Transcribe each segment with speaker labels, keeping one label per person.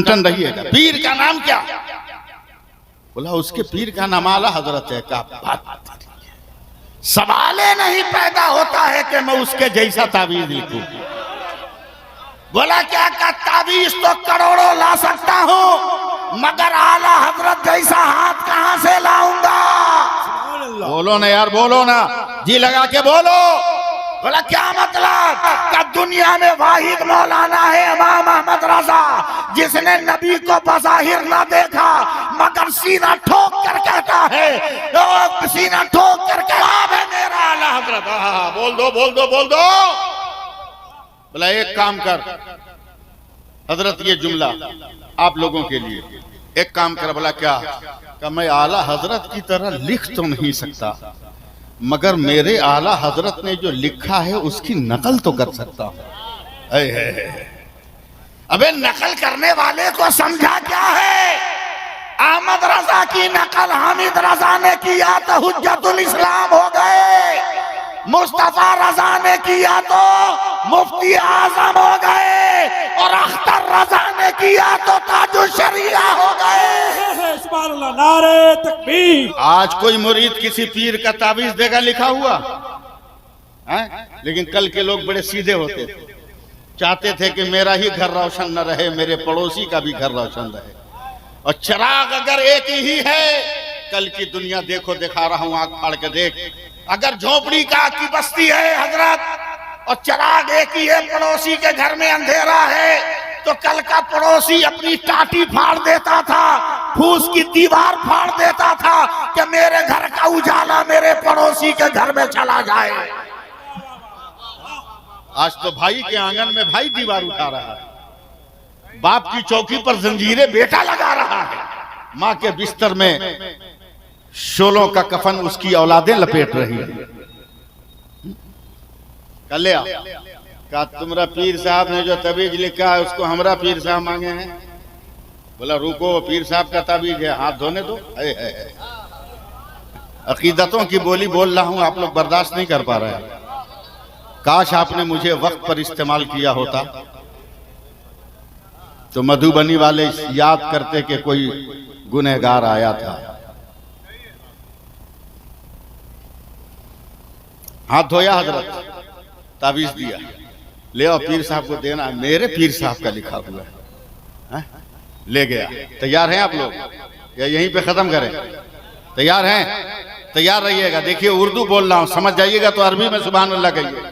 Speaker 1: Ton रहिएगा। पीर का नाम क्या? बोला उसके पीर का नाम आला हजरत है। का बात, सवाल नहीं पैदा होता है कि मैं उसके जैसा ताबीज लिखूं। बोला क्या का ताबीज तो करोड़ों ला सकता हूं, मगर आला हजरत जैसा हाथ कहां से लाऊंगा? बोलो ना यार, बोलो ना, जी लगा के बोलो। बोला क्या मतलब? का दुनिया में वाहिद मौलाना है इमाम अहमद रजा, जिसने नबी को बज़ाहिर ना देखा मगर सीना ठोक कर कहता है, सीना ठोक कर कहता है मेरा आला हजरत। बोल दो बोल दो बोल दो। बोला एक काम कर हजरत, ये जुमला आप लोगों के लिए, एक काम कर। बोला क्या? कि मैं आला हजरत की तरह लिख तो नहीं सकता, मगर मेरे आला हजरत ने जो लिखा है उसकी नकल तो कर सकता हूं। अबे नकल करने वाले को समझा क्या है? अहमद रजा की नकल हामिद रजा ने किया तो हुज्जतुल इस्लाम हो गए, मुस्तफा रजा ने किया तो मुफ्ती आजम हो गए, और अख्तर रजा ने किया तो ताजुल शरिया हो गए।
Speaker 2: सुभान अल्लाह, नारे तकबीर।
Speaker 1: आज कोई मुरीद किसी पीर का ताबीज देगा लिखा हुआ है? लेकिन कल के लोग बड़े सीधे होते थे, चाहते थे कि मेरा ही घर रोशन न रहे, मेरे पड़ोसी का भी घर रोशन रहे। और चिराग अगर एक ही है, कल की दुनिया देखो, दिखा रहा हूं, आंख फाड़ के देख। अगर झोपड़ी का की बस्ती है हजरत, और चिराग एक ही है, पड़ोसी के घर में अंधेरा है, तो कल का पड़ोसी अपनी टाटी फाड़ देता था, फूस की दीवार फाड़ देता था कि मेरे घर का उजाला मेरे पड़ोसी के घर में चला जाए। आज तो भाई के आंगन में भाई दीवार उठा रहा है, बाप की चौकी पर जंजीरें बेटा लगा रहा है, माँ के बिस्तर में शोलों का कफन उसकी औलादें लपेट रही है। कल्या का तुम्हारा पीर साहब ने जो तबीज लिखा है उसको हमरा पीर साहब मांगे हैं। बोला रुको, पीर साहब का तबीज है, हाथ धोने दो। अकीदतों की बोली बोल रहा हूं, आप लोग बर्दाश्त नहीं कर पा रहे हैं। काश आपने मुझे वक्त पर इस्तेमाल किया होता तो मधुबनी वाले याद करते कि कोई गुनहगार आया था। हाथ धोया हजरत, ताबीज दिया, ले आओ पीर साहब को देना, मेरे पीर साहब का लिखा हुआ है। ले गया। तैयार हैं आप लोग या यहीं पे खत्म करें? तैयार हैं? तैयार रहिएगा। देखिए उर्दू बोल रहा हूं, समझ जाइएगा तो अरबी में सुभान अल्लाह कहिए,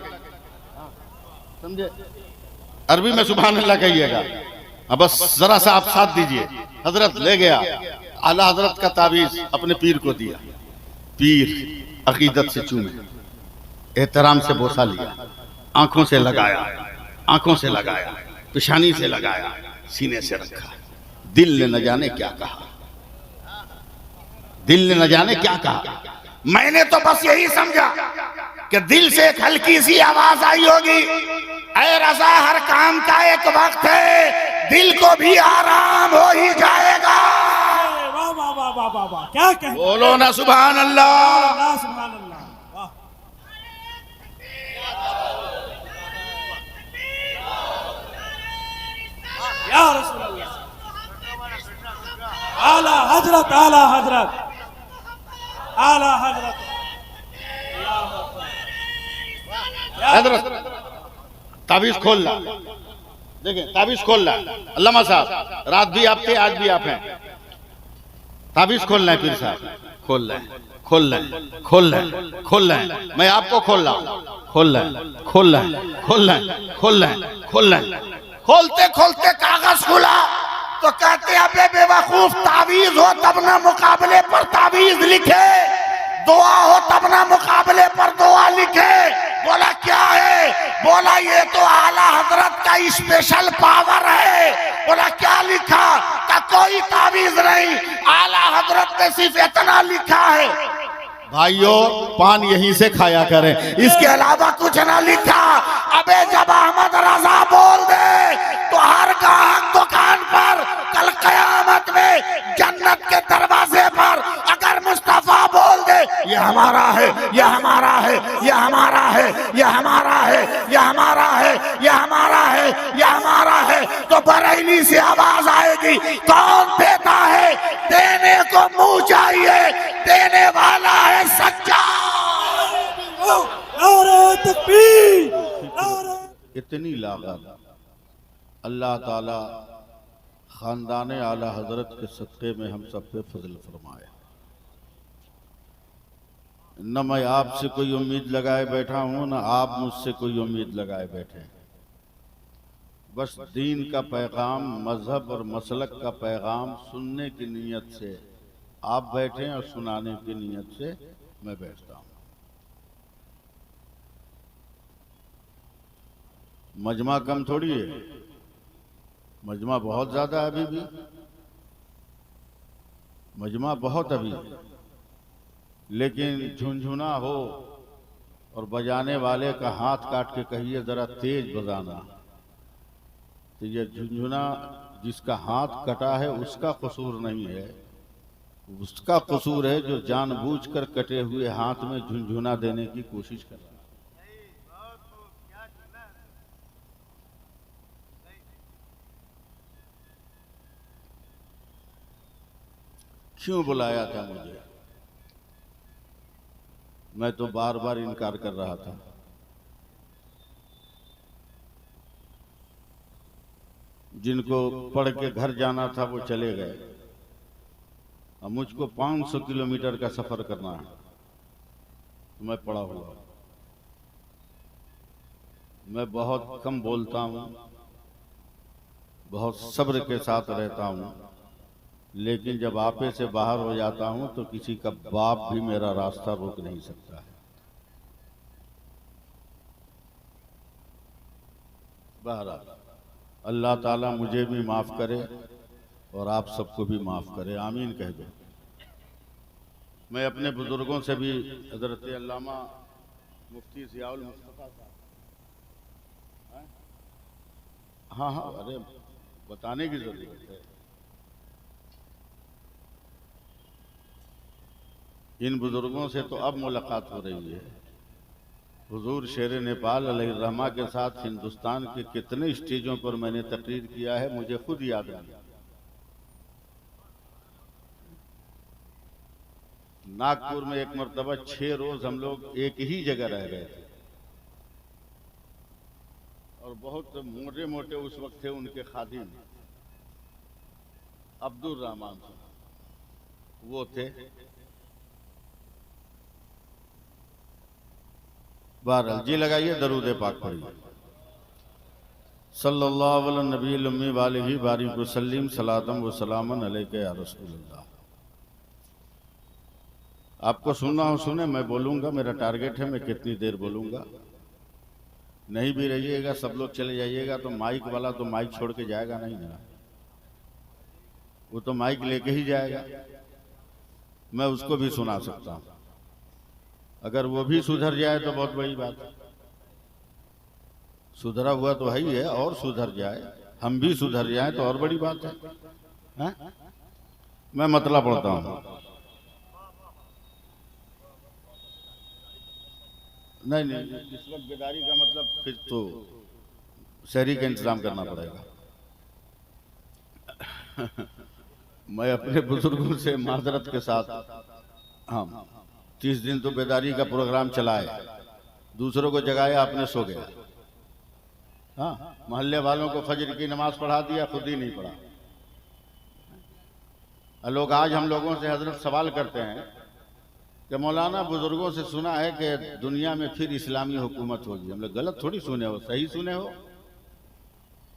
Speaker 1: समझे? अरबी में सुभान अल्लाह कहिएगा। अब बस जरा सा आप साथ दीजिए। हजरत ले गया, आला हजरत का ताबीज अपने पीर को दिया। पीर अकीदत से चूमे, एहतराम से बोसा लिया, आंखों से लगाया, आंखों से लगाया, पेशानी से लगाया, सीने से रखा। दिल ने न जाने क्या कहा, दिल ने न जाने क्या कहा। मैंने तो बस यही समझा कि दिल से एक हल्की सी आवाज आई होगी, ऐ रजा हर काम का एक वक्त है, दिल को भी आराम हो ही जाएगा।
Speaker 2: वाह वाह वाह वाह वाह वाह, क्या कहते?
Speaker 1: बोलो ना सुभान अल्लाह।
Speaker 2: सुभान अल्लाह, वाह। या रसूल अल्लाह, आला हजरत, आला हजरत, आला हजरत,
Speaker 1: हजरत ताबीज खोल ला। देखें ताबीज खोल ला। अल्लामा साहब, रात भी आप थे, आज भी आप हैं। ताबीज खोल रहे पीर साहब, खोल रहे, खोल रहे, खोल रहे, खोल रहे। मैं आपको खोल रहा हूं, खोल रहे, खोल रहे, खोल रहे, खोल रहे, खोल रहे। खोलते खोलते कागज खुला तो कहते अबे बेवकूफ, ताबीज हो तब ना मुकाबले पर ताबीज लिखे, दुआ हो तब ना मुकाबले पर दुआ लिखे। बोला क्या है? बोला ये तो आला हजरत का स्पेशल पावर है। बोला क्या लिखा? का कोई ताबीज नहीं, आला हजरत ने सिर्फ इतना लिखा है, भाइयों पान यहीं से खाया करें, इसके अलावा कुछ ना लिखा। अबे जब अहमद रजा बोल दे तो हर गाहक दुकान पर कल कयामत में जन्नत के दरवाजे पर अगर मुस्तफा बोल दे ये हमारा है, ये हमारा है, ये हमारा है, ये हमारा है, ये हमारा है, ये हमारा है, ये हमारा है, तो बरेली से आवाज आएगी होगी। कौन देता है? देने को मुंह चाहिए, देने वाला है सच्चा।
Speaker 2: नारे तकबीर, नारे।
Speaker 1: इतनी लागत अल्लाह ताला खानदान आला हजरत के सदक़े में हम सब पे फजल फरमाए। न मैं आपसे कोई उम्मीद लगाए बैठा हूं, न आप मुझसे कोई उम्मीद लगाए बैठे हैं। बस दीन का पैगाम, मजहब और मसलक का पैगाम सुनने की नीयत से आप बैठे और सुनाने की नीयत से मैं बैठता हूं। मजमा कम थोड़ी है, मजमा बहुत ज्यादा है अभी भी, मजमा बहुत अभी है। लेकिन झुनझुना हो और बजाने वाले का हाथ काट के कहिए जरा तेज बजाना, तो ये झुनझुना जिसका हाथ कटा है उसका कसूर नहीं है, उसका कसूर है जो जानबूझकर कटे हुए हाथ में झुनझुना देने की कोशिश कर रहा है। क्यों बुलाया था मुझे? मैं तो बार बार इनकार कर रहा था। जिनको पढ़ के घर जाना था वो चले गए, अब मुझको 500 किलोमीटर का सफर करना है, तो मैं पड़ा हुआ। मैं बहुत कम बोलता हूँ, बहुत सब्र के साथ रहता हूँ, लेकिन जब आपे से बाहर हो जाता हूं तो किसी का बाप भी मेरा रास्ता रोक नहीं सकता है। बहरहाल अल्लाह ताला मुझे भी माफ करे और आप सबको भी माफ करे, आमीन कह दो। मैं अपने बुजुर्गों से भी, हजरत अल्लामा मुफ्ती ज़ियाउल मुस्तफ़ा साहब, हाँ हाँ, अरे बताने की जरूरत है। इन बुजुर्गों से तो अब मुलाकात हो रही है। हुजूर शेर नेपाल अलैहिर्रहमा के साथ हिंदुस्तान के कितने स्टेजों पर मैंने तकरीर किया है मुझे खुद याद नहीं। नागपुर में एक मरतबा 6 रोज हम लोग एक ही जगह रह गए थे, और बहुत मोटे मोटे उस वक्त थे उनके खादिम अब्दुल रहमान साहब, वो थे। बहरहाल जी लगाइए, दरूद पाक पढ़िए। सल्लल्लाहु अलैहि नबील उम्मी वालिही बारिक वसल्लम सलातम व सलामन अलैका या रसूलल्लाह। आपको सुनना हो सुने, मैं बोलूंगा, मेरा टारगेट है मैं कितनी देर बोलूंगा। नहीं भी रहिएगा, सब लोग चले जाइएगा तो माइक वाला तो माइक छोड़ के जाएगा नहीं ना, वो तो माइक लेके ही जाएगा। मैं उसको भी सुना सकता हूं, अगर वो भी सुधर जाए तो बहुत बड़ी बात है। सुधरा हुआ तो है ही है, और सुधर जाए, हम भी सुधर जाए तो और बड़ी बात है। मैं मतलब पढ़ता हूं। नहीं नहीं, इस वक्त बेदारी का मतलब फिर तो शहरी का इंतजाम करना पड़ेगा। मैं अपने बुजुर्गों से माजरत के साथ, हाँ 30 दिन तो बेदारी का प्रोग्राम चलाए, दूसरों को जगाया, आपने सो गया। हाँ, मोहल्ले वालों को फजर की नमाज पढ़ा दिया, खुद ही नहीं पढ़ा। लोग आज हम लोगों से हजरत सवाल करते हैं कि मौलाना बुजुर्गों से सुना है कि दुनिया में फिर इस्लामी हुकूमत होगी। हम लोग गलत थोड़ी सुने हो, सही सुने हो।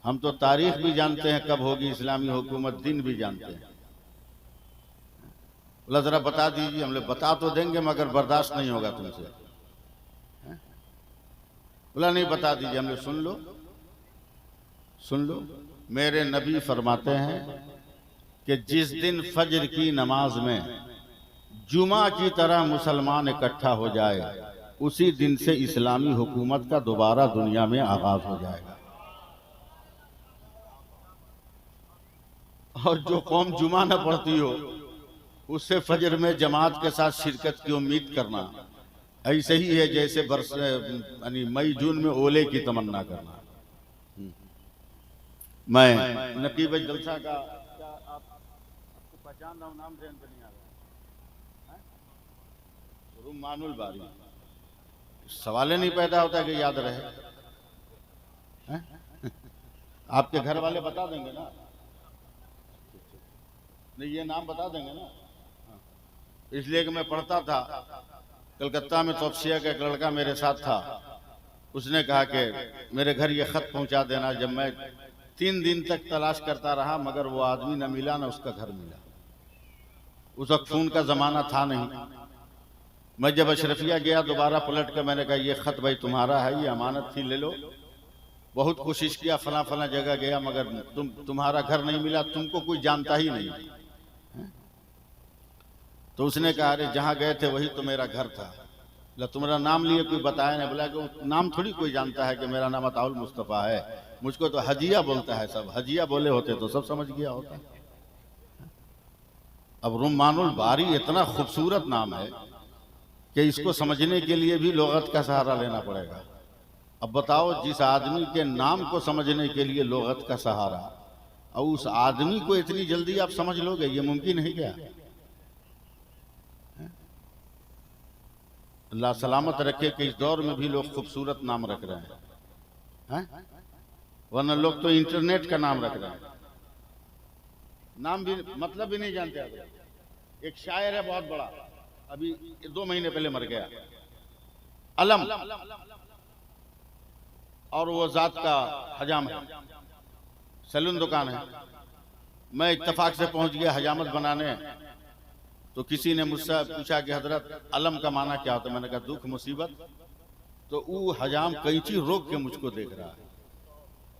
Speaker 1: हम तो तारीख भी जानते हैं कब होगी इस्लामी हुकूमत, दिन भी जानते हैं। बोला जरा बता दीजिए। हम लोग बता तो देंगे मगर बर्दाश्त नहीं होगा तुमसे। बोला नहीं बता दीजिए। हम लोग सुन लो सुन लो। मेरे नबी फरमाते हैं कि जिस दिन फजर की नमाज में जुमा की तरह मुसलमान इकट्ठा हो जाए, उसी दिन से इस्लामी हुकूमत का दोबारा दुनिया में आगाज हो जाएगा। और जो कौम जुमा न पढ़ती हो उससे फजर में जमात के साथ शिरकत की उम्मीद करना ऐसे ही है जैसे बरस यानी मई जून में ओले की तमन्ना करना। मैं नकीब जलसा का क्या आपको पहचान रहा हूँ, नाम ध्यान पे नहीं आ रहा है। रुमानुल बारी, सवाल ही नहीं पैदा होता कि याद रहे। हैं? आपके घर वाले बता देंगे ना? नहीं, ये नाम बता देंगे ना? हाँ। इसलिए कि मैं पढ़ता था कलकत्ता में, तोपसिया का एक लड़का मेरे साथ था। उसने कहा कि मेरे घर ये खत पहुंचा देना। जब मैं 3 दिन तक तलाश करता रहा मगर वो आदमी न मिला, न उसका घर मिला। उस वक्त फोन का जमाना था नहीं। मैं जब अशरफिया गया दोबारा पलट कर मैंने कहा ये खत भाई तुम्हारा है, ये अमानत थी, ले लो। बहुत कोशिश किया, फला फला जगह गया मगर तुम्हारा घर नहीं मिला, तुमको कोई जानता ही नहीं। तो उसने कहा अरे जहाँ गए थे वही तो मेरा घर था। बोला तुम्हारा नाम लिए कोई बताया नहीं? बोला कि नाम थोड़ी कोई जानता है कि मेरा नाम अताउल मुस्तफ़ा है, मुझको तो हजिया बोलता है सब। हजिया बोले होते तो सब समझ गया होता। अब रुमानुल बारी इतना खूबसूरत नाम है कि इसको समझने के लिए भी लुगत का सहारा लेना पड़ेगा। अब बताओ, जिस आदमी के नाम को समझने के लिए लुगत का सहारा, और उस आदमी को इतनी जल्दी आप समझ लोगे, ये मुमकिन है क्या? अल्लाह सलामत रखे कि इस दौर में भी लोग खूबसूरत नाम रख रहे हैं, वरना लोग तो इंटरनेट का नाम रख रहे हैं, नाम भी मतलब भी नहीं जानते आप। एक शायर है बहुत बड़ा, अभी 2 महीने पहले मर गया, अलम, और वो जात का हजाम है, सैलून दुकान है। मैं इत्तेफाक से पहुंच गया हजामत बनाने, तो किसी ने मुझसे पूछा कि हजरत अलम का माना क्या होता है? मैंने कहा दुख मुसीबत। तो वो हजाम कैंची रोक के मुझको देख रहा है,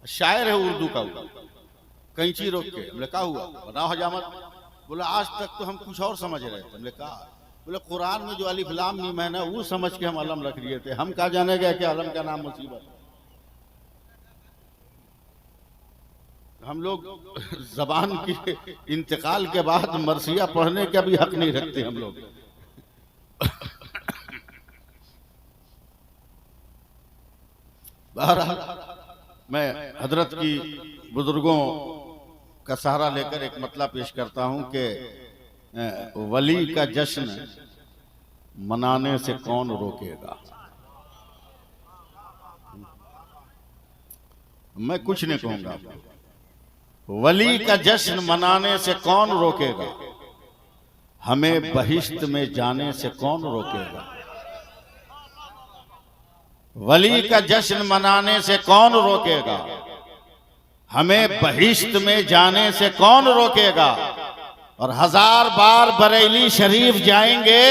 Speaker 1: शायर है उर्दू का, कैंची रोक के। बोले क्या हुआ, बनाओ हजामत। बोला आज तक तो हम कुछ और समझ रहे थे। बोले कहा? बोले कुरान में जो अलिफ लाम मीम है ना, वो समझ के हम अलम रख लिए थे, हम कहा जाने गए कि अलम का नाम मुसीबत। हम लोग जबान के इंतकाल के बाद मरसिया पढ़ने का भी हक नहीं रखते हम लोग। बहरहाल मैं हजरत की बुजुर्गों का सहारा लेकर एक मतला पेश करता हूं कि वली का जश्न मनाने से कौन रोकेगा। मैं कुछ नहीं कहूंगा आपको, वली का जश्न मनाने से कौन रोकेगा, हमें बहिश्त में जाने से कौन रोकेगा। वली का जश्न मनाने से कौन रोकेगा, हमें बहिश्त में जाने से कौन रोकेगा। और 1000 बार बरेली शरीफ जाएंगे,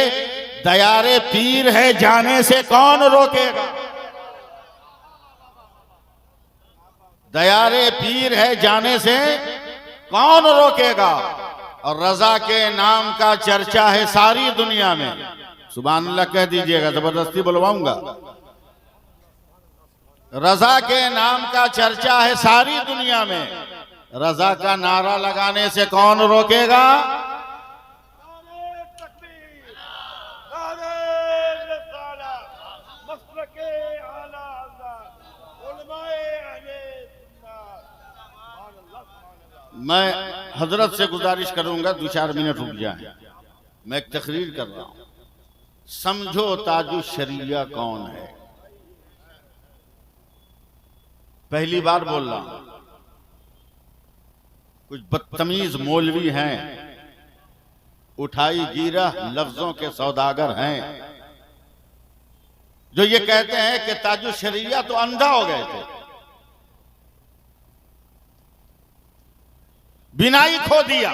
Speaker 1: दयारे पीर है जाने से कौन रोकेगा। दयारे पीर है जाने से कौन रोकेगा। और रजा के नाम का चर्चा है सारी दुनिया में। सुभान अल्लाह कह दीजिएगा, जबरदस्ती बुलवाऊंगा। रजा के नाम का चर्चा है सारी दुनिया में, रजा का नारा लगाने से कौन रोकेगा। मैं हजरत से गुजारिश करूंगा 2-4 मिनट रुक जाएं। मैं एक तकरीर कर रहा हूं, समझो ताजु शरिया कौन है। पहली बार बोल रहा हूं, कुछ बदतमीज मौलवी हैं, उठाई गिरा लफ्जों के सौदागर हैं, जो ये कहते हैं कि ताजु शरिया तो अंधा हो गए थे, बिनाई खो दिया।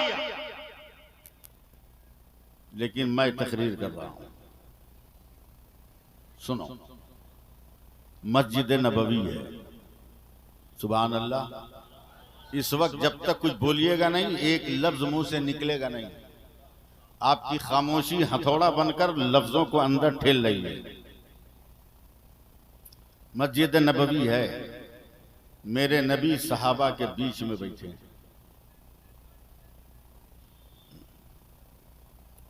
Speaker 1: लेकिन मैं तकरीर कर रहा हूं, सुनो। मस्जिद नबवी है, सुभान अल्लाह। इस वक्त जब तक कुछ बोलिएगा नहीं, एक लफ्ज मुंह से निकलेगा नहीं, आपकी खामोशी हथौड़ा बनकर लफ्जों को अंदर ठेल रही है। मस्जिद नबवी है, मेरे नबी सहाबा के बीच में बैठे।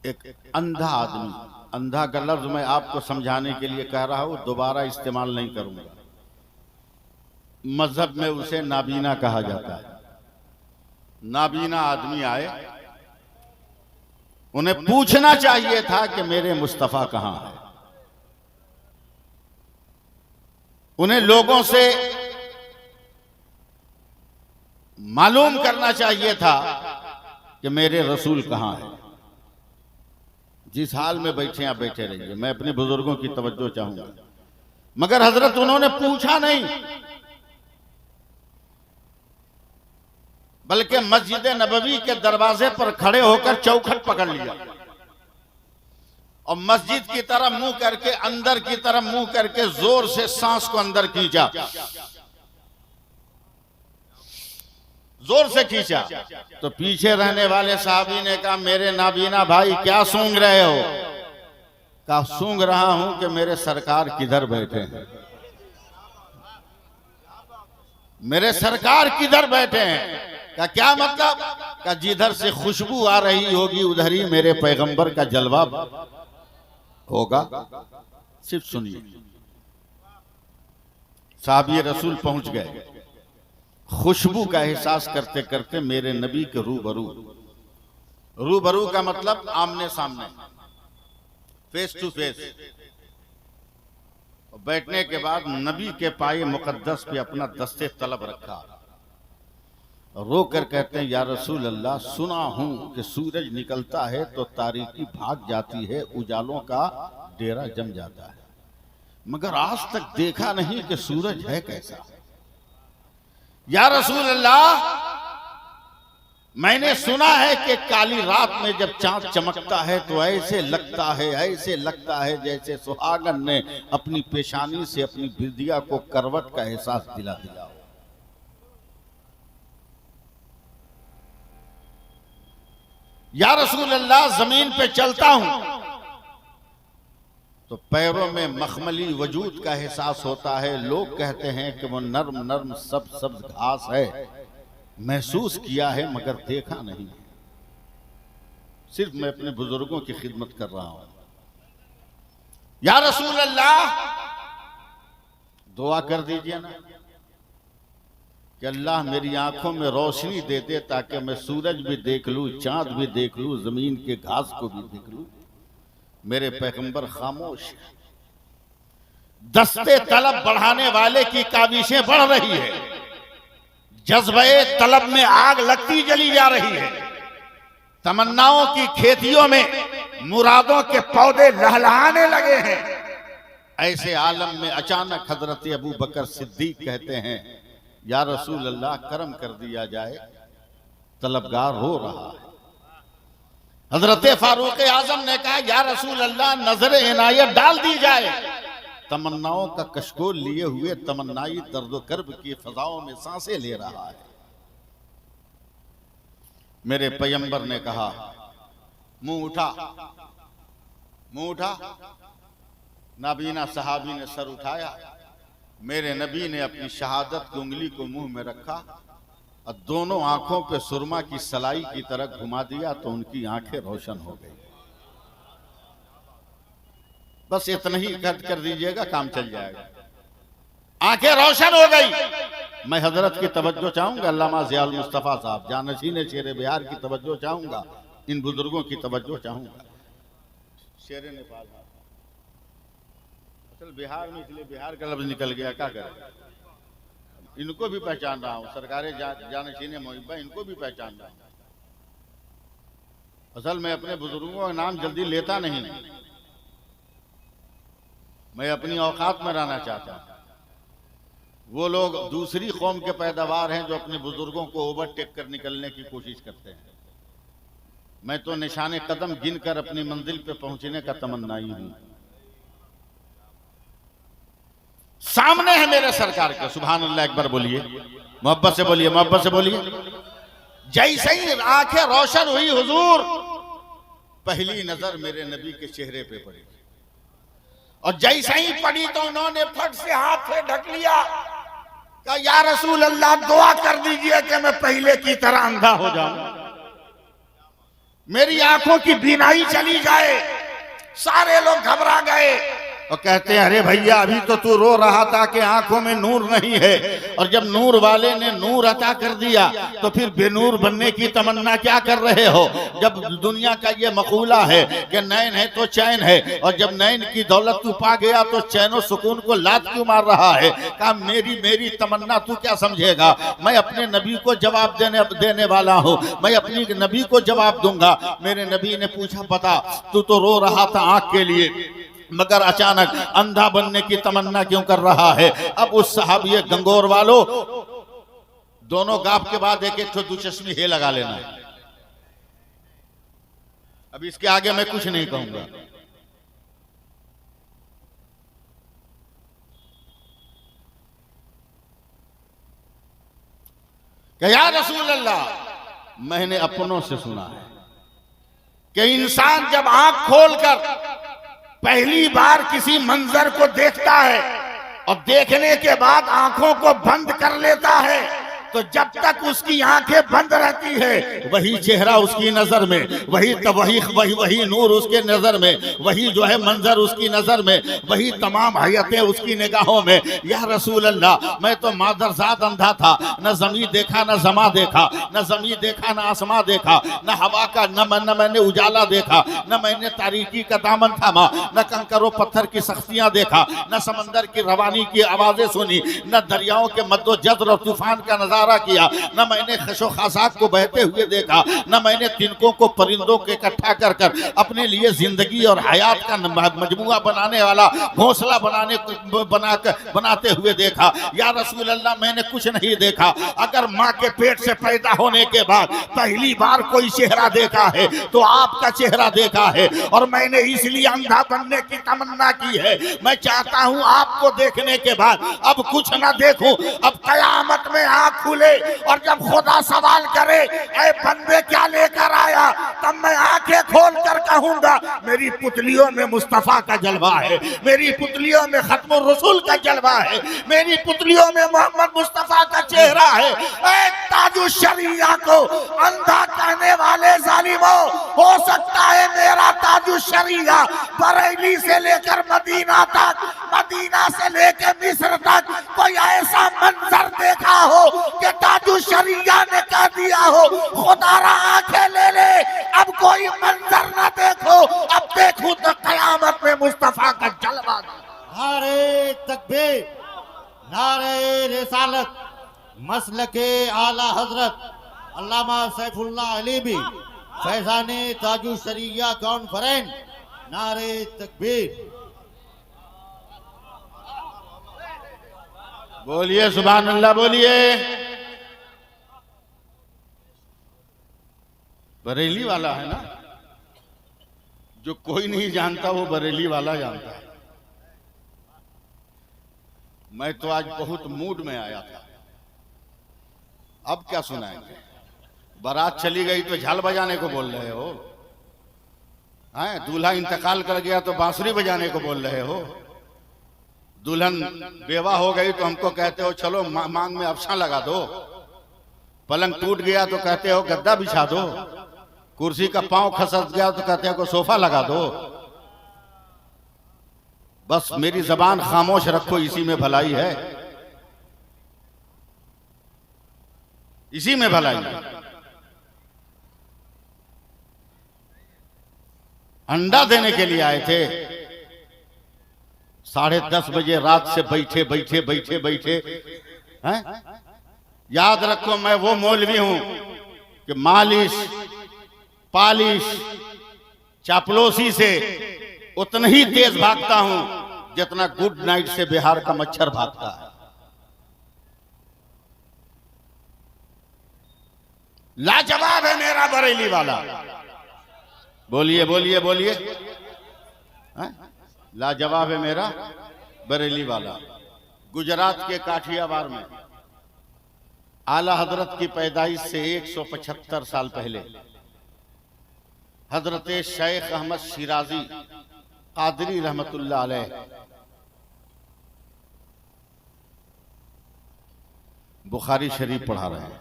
Speaker 1: एक अंधा आदमी, अंधा का लफ्ज मैं आपको समझाने के लिए कह रहा हूं, दोबारा इस्तेमाल नहीं करूंगा। मजहब में उसे नाबीना कहा जाता है। नाबीना आदमी आए, उन्हें पूछना चाहिए था कि मेरे मुस्तफा कहां है। उन्हें लोगों से मालूम करना चाहिए था कि मेरे रसूल कहां है। जिस हाल में बैठे आप बैठे रहिए, मैं अपने बुजुर्गों की तवज्जो चाहूंगा। मगर हजरत उन्होंने पूछा नहीं, बल्कि मस्जिद नबवी के दरवाजे पर खड़े होकर चौखट पकड़ लिया और मस्जिद की तरफ मुंह करके, अंदर की तरफ मुंह करके जोर से सांस को अंदर खींचा, जोर से खींचा। तो पीछे रहने वाले साहबी ने कहा, मेरे नाबीना भाई क्या सूंघ रहे हो? कहा, सूंघ रहा हूं कि मेरे सरकार किधर बैठे हैं। मेरे सरकार किधर बैठे हैं? का क्या मतलब? का जिधर से खुशबू आ रही होगी उधर ही मेरे पैगंबर का जलवा होगा। सिर्फ सुनिए, साहबी रसूल पहुंच गए। खुशबू का एहसास करते करते मेरे नबी के रूबरू, रूबरू का मतलब आमने सामने, फेस टू फेस। बैठने के बाद नबी के पाए मुकद्दस पे अपना दस्ते तलब रखा, रो कर कहते हैं, या रसूल अल्लाह, सुना हूं कि सूरज निकलता है तो तारीकी भाग जाती है, उजालों का डेरा जम जाता है, मगर आज तक देखा नहीं कि सूरज है कैसा। या रसूल अल्लाह, मैंने सुना है कि काली रात में जब चांद चमकता है तो ऐसे लगता है जैसे सुहागन ने अपनी पेशानी से अपनी बिरदिया को करवट का एहसास दिला दिया। या रसूल अल्लाह, जमीन पे चलता हूं तो पैरों में मखमली वजूद का एहसास होता है। लोग कहते हैं कि वो नर्म नर्म सब्ज घास है। महसूस किया है मगर देखा नहीं। सिर्फ मैं अपने बुजुर्गों की खिदमत कर रहा हूं। या रसूल अल्लाह, दुआ कर दीजिए ना कि अल्लाह मेरी आंखों में रोशनी दे दे ताकि मैं सूरज भी देख लूं, चांद भी देख लूं, जमीन के घास को भी देख लूं। मेरे पैगंबर खामोश। दस्ते तलब बढ़ाने वाले की काबिशें बढ़ रही है, जज्बे तलब में आग लगती जली जा रही है। तमन्नाओं की खेतियों में मुरादों के पौधे लहलहाने लगे हैं। ऐसे आलम में अचानक हजरत अबू बकर सिद्दीक कहते हैं, या रसूल अल्लाह, करम कर दिया जाए, तलबगार रो रहा है। हजरत फारूक आजम ने कहा, या रसूल अल्लाह, नजर इनायत डाल दी जाए। तमन्नाओं का कशकोल लिए हुए तमन्नाई दर्द कर्ब की फजाओं में सांसें ले रहा है। मेरे पैगंबर ने कहा, मुंह उठा, मुंह उठा। नाबीना सहाबी ने सर उठाया। मेरे नबी ने अपनी शहादत की उंगली को मुंह में रखा और दोनों आंखों पे सुरमा की सलाई की तरह घुमा दिया तो उनकी आंखें रोशन हो गई। बस इतना ही कर दीजिएगा, काम चल जाएगा। आंखें रोशन हो गई। मैं हजरत की तवज्जो चाहूंगा, अल्लामा ज़ियाउल मुस्तफा साहब जानशीन शेर बिहार की तवज्जो चाहूंगा, इन बुजुर्गों की तवज्जो चाहूंगा। शेर नेपाल, असल बिहार में इसलिए बिहार का लफ्ज निकल गया, क्या करें। इनको भी पहचान रहा हूं, सरकारें जानशीन मोहिब्बा, इनको भी पहचान रहा हूं। असल मैं अपने बुजुर्गों का नाम जल्दी लेता नहीं, मैं अपनी औकात में रहना चाहता हूं। वो लोग दूसरी कौम के पैदावार हैं जो अपने बुजुर्गों को ओवरटेक कर निकलने की कोशिश करते हैं। मैं तो निशाने कदम गिनकर अपनी मंजिल पे पहुंचने का तमन्नाई हूं। सामने है मेरे सरकार के, सुभान अल्लाह, एक बार बोलिए, मोहब्बत से बोलिए, मोहब्बत से बोलिए। जैसे ही आंखें रोशन हुई हुजूर, पहली नजर मेरे नबी के चेहरे पे पड़ी और जैसे ही पड़ी तो उन्होंने फट से हाथ से ढक लिया। कहा, या रसूल अल्लाह, दुआ कर दीजिए कि मैं पहले की तरह अंधा हो जाऊं, मेरी आंखों की बीनाई चली जाए। सारे लोग घबरा गए। और कहते हैं अरे भैया अभी तो तू रो रहा था कि आंखों में नूर नहीं है, और जब नूर वाले ने नूर अता कर दिया तो फिर बेनूर बनने की तमन्ना क्या कर रहे हो? जब दुनिया का ये मकूला है कि नैन है तो चैन है, और जब नैन की दौलत तू पा गया तो चैन और सुकून को लात क्यों मार रहा है? कहा मेरी मेरी तमन्ना तू क्या समझेगा? मैं अपने नबी को जवाब देने वाला हूँ, मैं अपनी नबी को जवाब दूंगा। मेरे नबी ने पूछा बता तू तो रो रहा था आंख के लिए, मगर अचानक अंधा बनने की तमन्ना क्यों कर रहा है? अब उस सहाबी गंगोर वालों, दोनों गाप के बाद एक एक दुचश्मी हे लगा लेना। अब इसके आगे मैं कुछ नहीं कहूंगा। कि या रसूल अल्लाह, मैंने अपनों से सुना है कि इंसान जब आंख खोलकर पहली बार किसी मंजर को देखता है और देखने के बाद आंखों को बंद कर लेता है, तो जब तक उसकी आंखें बंद रहती है वही चेहरा उसकी नजर में, वही नूर उसके नजर में, वही जो है मंजर उसकी नजर में, वही तमाम हयतें उसकी निगाहों में। या रसूल अल्लाह, मैं तो मादरजात अंधा था, न जमी देखा न जमा देखा, न जमी देखा न आसमां देखा, न हवा का न मैंने उजाला देखा, न मैंने तारीकी का दामन थामा, न कंकरों पत्थर की सख्तियां देखा, न समंदर की रवानी की आवाजें सुनी, न दरियाओं के मद्दो जज्र और तूफान का नजारा किया, न मैंने खशो खासाक को बहते हुए देखा, न मैंने तिनकों को परिंदों के इकट्ठा कर कर अपने लिए जिंदगी और हयात का मजमुआ बनाने वाला घोंसला बनाते हुए देखा। या रसूल अल्लाह, मैंने कुछ नहीं देखा। अगर माँ के पेट से पैदा होने के बाद पहली बार कोई चेहरा देखा है तो आपका चेहरा देखा है, और मैंने इसलिए अंधा बनने की तमन्ना की है। मैं चाहता हूं आपको देखने के बाद अब कुछ ना देखूं, अब कयामत में आंख खुले और जब खुदा सवाल करे ऐ बंदे क्या लेकर आया, तब मैं आंखें खोल कर कहूंगा मेरी पुतलियों में मुस्तफा का जलवा है, मेरी पुतलियों में खत्मुर रसूल का जलवा है, मेरी पुतलियों में मोहम्मद मुस्तफा का चेहरा है। ऐ ताजुश शरिया को अंधा कहने वाले जालिमों, हो सकता है मेरा ताजुश शरिया बरेली से लेकर मदीना तक, मदीना से लेकर मिस्र तक कोई ऐसा मंजर देखा हो कि ताजुश शरिया ने कह दिया हो खुदारा आंखें ले ले, अब कोई मंजर ना देखो, अब देखूं तो कयामत में मुस्तफा का जलवा।
Speaker 3: नारे तकबीर, नारे रिसालत, मसलके आला हजरत अल्लामा सैफुल्लाह अलीबी फैजाने ताजुश शरिया कॉन्फ्रेंस। नारे तकबीर।
Speaker 1: बोलिए सुभान अल्लाह, बोलिए। बरेली वाला है ना, जो कोई नहीं जानता वो बरेली वाला जानता है। मैं तो आज बहुत मूड में आया था। अब क्या सुनाएंगे? बारात चली गई तो झाल बजाने को बोल रहे हो, हैं? दूल्हा इंतकाल कर गया तो बांसुरी बजाने को बोल रहे हो, दुल्हन बेवा हो गई तो हमको कहते हो चलो मांग में अफसा लगा दो, पलंग टूट गया तो कहते हो गद्दा बिछा दो, कुर्सी का पांव खसक गया तो कहते हो सोफा लगा दो। बस मेरी जबान खामोश रखो, इसी में भलाई है, इसी में भलाई है। अंडा देने के लिए आए थे, 10:30 बजे रात से बैठे हैं? याद रखो मैं वो मौलवी हूं कि मालिश पालिश चापलोसी से उतना ही तेज भागता हूं जितना गुड नाइट से बिहार का मच्छर भागता है। लाजवाब है मेरा बरेली वाला। बोलिए बोलिए बोलिए, लाजवाब है मेरा बरेली वाला। गुजरात के काठियावाड़ में आला हजरत की पैदाइश से 175 साल पहले हजरत शेख अहमद शिराजी कादरी रहमतुल्लाह अलैह बुखारी शरीफ पढ़ा रहे हैं।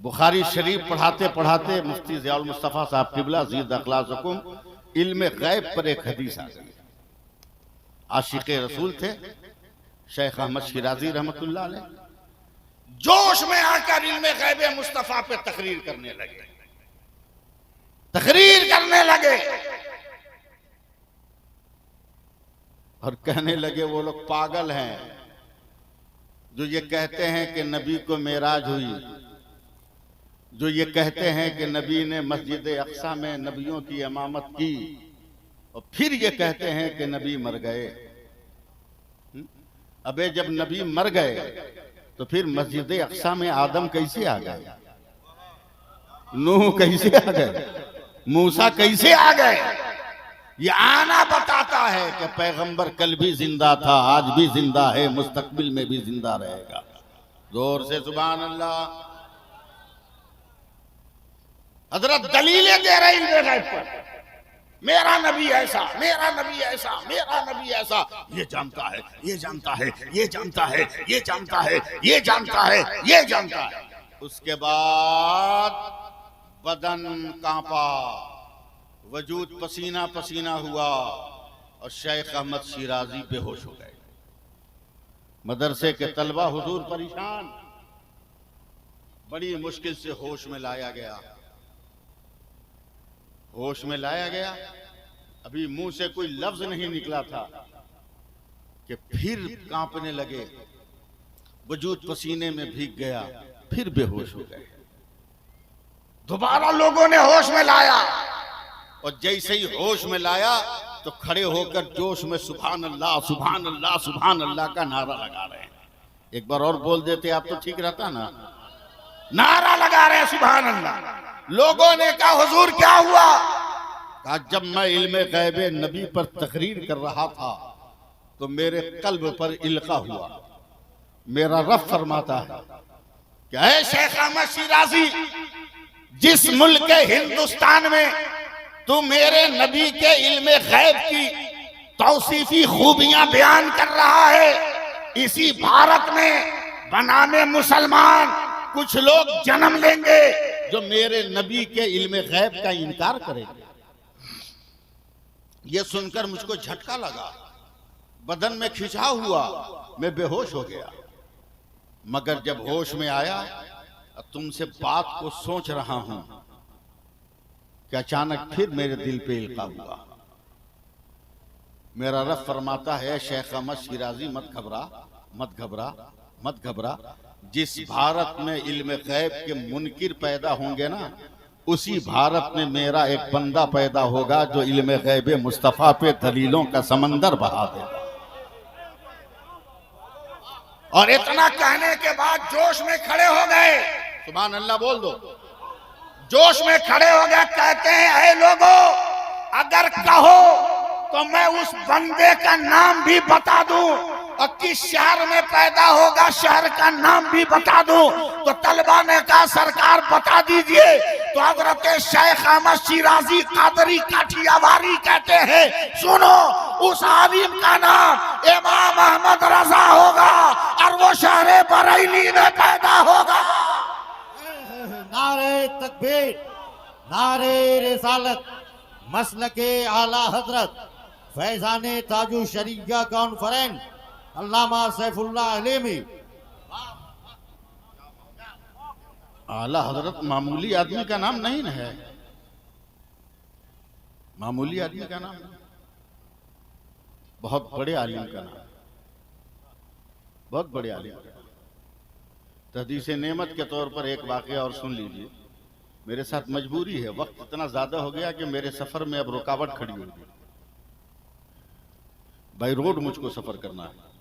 Speaker 1: बुखारी शरीफ पढ़ाते पढ़ाते मुफ्ती ज़ियाउल मुस्तफ़ा साहब क़िबला ज़ीद अखलासकुम इल्म गैब पर एक हदीस आ गई। आशिक रसूल थे शेख अहमद शिराजी रहमतुल्लाह अलैह, जोश में आकर इल्म गैब मुस्तफा पे तकरीर करने लगे और कहने लगे वो लोग पागल हैं जो ये कहते हैं कि नबी को मेराज हुई, जो ये कहते हैं कि नबी ने मस्जिद अक्सा में नबियों की इमामत की और फिर ये कहते हैं कि नबी मर गए। अबे जब नबी मर गए तो फिर मस्जिद अक्सा में आदम कैसे आ गए, नूह कैसे आ गए, मूसा कैसे आ गए? ये आना बताता है कि पैगंबर कल भी जिंदा था, आज भी जिंदा है, मुस्तकबिल में भी जिंदा रहेगा। जोर से सुभान अल्लाह। हजरत दलीलें दे रहे इल्म गैब पर, मेरा नबी ऐसा, मेरा नबी ऐसा, मेरा नबी ऐसा, ये जानता है, ये जानता है, ये जानता है, ये जानता है, ये जानता है, ये जानता है। उसके बाद बदन कांपा, वजूद पसीना पसीना हुआ और शेख अहमद शिराजी बेहोश हो गए। मदरसे के तलबा हुजूर परेशान, बड़ी मुश्किल से होश में लाया गया। होश में लाया गया, अभी मुंह से कोई लफ्ज नहीं निकला था कि फिर कांपने लगे, वजूद पसीने में भीग गया, फिर बेहोश हो गए। दोबारा लोगों ने होश में लाया और जैसे ही होश में लाया तो खड़े होकर जोश में सुभान अल्लाह सुभान अल्लाह सुभान अल्लाह का नारा लगा रहे हैं। एक बार और बोल देते आप तो ठीक रहता ना। नारा लगा रहे हैं सुभान अल्लाह। लोगों ने कहा हुजूर क्या हुआ? कहा जब मैं इल्म गैब नबी पर तकरीर कर रहा था तो मेरे कल्ब पर इल्का हुआ। मेरा रब फरमाता है कि ऐ शेख अहमद शिराजी, जिस मुल्क के हिंदुस्तान में तू मेरे नबी के इल्म गैब की तौसीफी खूबियां बयान कर रहा है, इसी भारत में बनाने मुसलमान कुछ लोग जन्म लेंगे जो मेरे नबी के इल्म गैब का इनकार करेंगे। यह सुनकर मुझको झटका लगा, बदन में खिंचाव हुआ, मैं बेहोश हो गया। मगर जब होश में आया, तुमसे बात को सोच रहा हूं कि अचानक फिर मेरे दिल पे इल्का हुआ। मेरा रब फरमाता है शेख अहमद शिराजी मत घबरा, मत घबरा, मत घबरा। जिस भारत में इल्म गैब के मुनकिर पैदा होंगे ना, उसी भारत में मेरा एक बंदा पैदा होगा जो इल्म गैब मुस्तफा पे दलीलों का समंदर बहा देगा। और इतना कहने के बाद जोश में खड़े हो गए, सुभान अल्लाह बोल दो। जोश में खड़े हो गए, कहते हैं ऐ लोगों, अगर कहो तो मैं उस बंदे का नाम भी बता दूं और किस शहर में पैदा होगा शहर का नाम भी बता दूं। तो तलबा ने कहा सरकार बता दीजिए। तो हजरत शेख अहमद शिराजी कादरी काठियावाड़ी कहते हैं, सुनो उस आलिम का नाम इमाम अहमद रजा होगा और वो शहर बरेली में पैदा होगा।
Speaker 3: नारे तकबीर, नारे रिसालत, मसलके आला हजरत फैजाने ताजु शरीया कॉन्फ्रेंस अल्लामा सैफुल्लाह अलीमी।
Speaker 1: आला हजरत मामूली आदमी का नाम नहीं है, मामूली आदमी का नाम, बहुत बड़े आलिम का नाम, बहुत बड़े आलिम। तहदीस नेमत के तौर पर एक वाकया और सुन लीजिए। मेरे साथ मजबूरी है, वक्त इतना ज्यादा हो गया कि मेरे सफर में अब रुकावट खड़ी होगी। बाई रोड मुझको सफर करना है,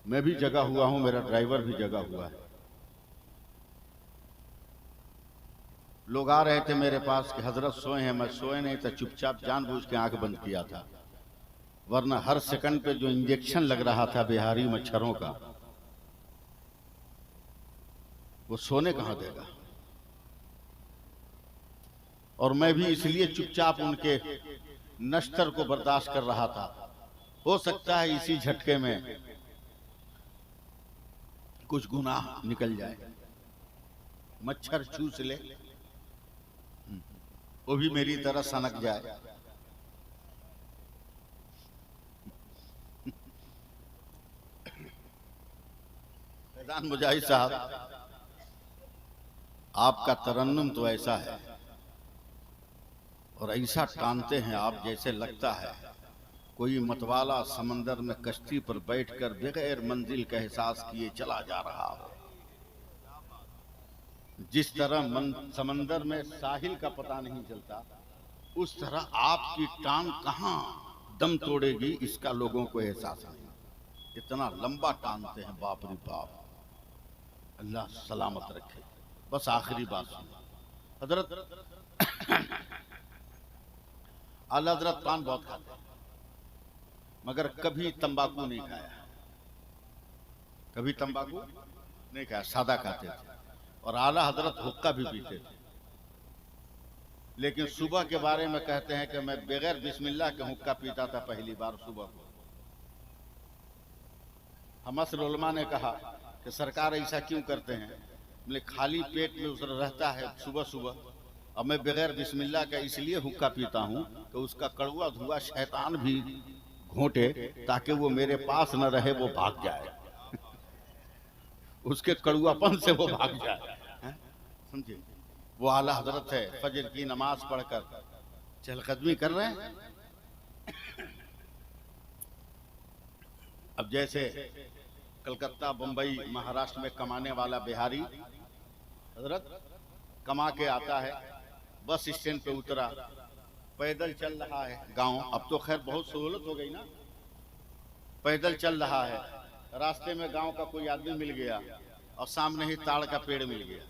Speaker 1: मैं भी जगा हुआ हूं, मेरा ड्राइवर भी जगा हुआ है। लोग आ रहे थे मेरे पास कि हजरत सोए हैं, मैं सोए नहीं था, चुपचाप जानबूझ के आंख बंद किया था, वरना हर सेकंड पे जो इंजेक्शन लग रहा था बिहारी मच्छरों का, वो सोने कहां देगा। और मैं भी इसलिए चुपचाप उनके नश्तर को बर्दाश्त कर रहा था। हो सकता है इसी झटके में कुछ गुनाह निकल जाए, मच्छर चूस ले। वो भी मेरी तरह सनक जाए। फैजान मुजाहिद साहब, आपका तरन्नुम तो ऐसा है और ऐसा टानते हैं आप, जैसे लगता है कोई मतवाला समंदर में कश्ती पर बैठकर बगैर मंजिल का एहसास किए चला जा रहा हो। जिस तरह समंदर में साहिल का पता नहीं चलता, उस तरह आपकी टांग कहां दम तोड़ेगी इसका लोगों को एहसास नहीं। इतना लंबा टानते हैं, बाप रे बाप। अल्लाह सलामत रखे। बस आखिरी बात सुनो हजरत, आला हजरत पान बहुत खाते हैं मगर कभी तंबाकू नहीं खाया, कभी तंबाकू नहीं खाया, सादा खाते थे। और आला हजरत हुक्का भी पीते थे, लेकिन सुबह के बारे में कहते हैं कि मैं बगैर बिस्मिल्लाह के हुक्का पीता था पहली बार सुबह को। हमस उलमा ने कहा कि सरकार ऐसा क्यों करते हैं? बोले खाली पेट में उसे रहता है सुबह सुबह, और मैं बगैर बिस्मिल्लाह का इसलिए हुक्का पीता हूं कि उसका कड़वा धुआं शैतान भी घोंटे ताकि वो मेरे पास न रहे, वो भाग जाए, उसके कड़ुआपन से वो भाग जाए। समझे? वो आला हजरत है, फजर की नमाज पढ़कर चहलकदमी कर रहे हैं। अब जैसे कलकत्ता, बंबई, महाराष्ट्र में कमाने वाला बिहारी हजरत कमा के आता है, बस स्टैंड पे उतरा, पैदल चल रहा है गांव। अब तो खैर बहुत सहूलत हो गई ना, पैदल चल रहा है, रास्ते में गांव का कोई आदमी मिल गया और सामने ही ताड़ का पेड़ मिल गया,